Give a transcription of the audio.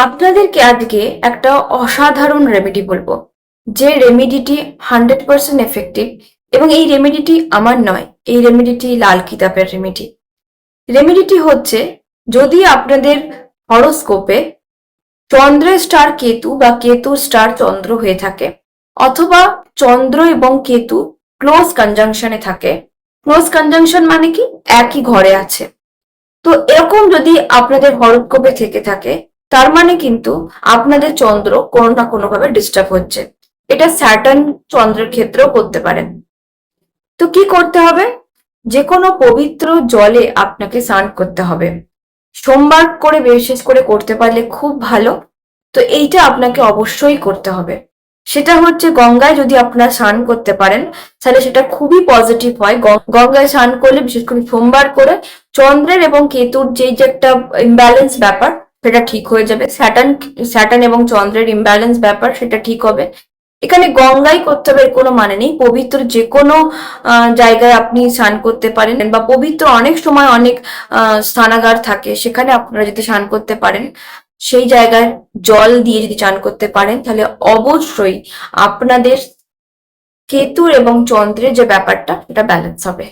আপনাদেরকে আজকে একটা অসাধারণ রেমেডি বলবো, যে রেমেডিটি 100% এফেক্টিভ। এবং এই রেমেডিটি আমার নয়, এই রেমেডিটি লাল কিতাবের রেমেডি। রেমেডিটি হচ্ছে, যদি আপনাদের হরোস্কোপে চন্দ্রের স্টার কেতু বা কেতু স্টার চন্দ্র হয়ে থাকে, অথবা চন্দ্র এবং কেতু ক্লোজ কনজাংশনে থাকে। ক্লোজ কনজাংশন মানে কি, একই ঘরে আছে। তো এরকম যদি আপনাদের হরোস্কোপে থেকে থাকে, তার মানে কিন্তু আপনাদের চন্দ্র কোনো না কোনো ভাবে ডিস্টার্ব হচ্ছে। এটা স্যাটার্ন চন্দ্রের ক্ষেত্রেও করতে পারেন। তো কি করতে হবে? যে কোনো পবিত্র জলে আপনাকে স্নান করতে হবে। সোমবার করে বিশেষ করে করতে পারলে খুব ভালো। তো এইটা আপনাকে অবশ্যই করতে হবে। সেটা হচ্ছে, গঙ্গায় যদি আপনারা স্নান করতে পারেন তাহলে সেটা খুবই পজিটিভ হয়। গঙ্গায় স্নান করলে, বিশেষ করে সোমবার করে, চন্দ্রের এবং কেতুর যে একটা ইমব্যালেন্স ব্যাপার সেটা ঠিক হয়ে যাবে। স্যাটার্ন এবং চন্দ্রের ইমব্যালেন্স ব্যাপার সেটা ঠিক হবে। এখানে গঙ্গাই করতে হবে এর কোনো মানে নেই, পবিত্র যে কোনো জায়গায় আপনি স্নান করতে পারেন, বা পবিত্র অনেক সময় অনেক স্নানাগার থাকে, সেখানে আপনারা যদি স্নান করতে পারেন, সেই জায়গায় জল দিয়ে যদি চান করতে পারেন, তাহলে অবশ্যই আপনাদের কেতুর এবং চন্দ্রের যে ব্যাপারটা, এটা ব্যালেন্স হবে।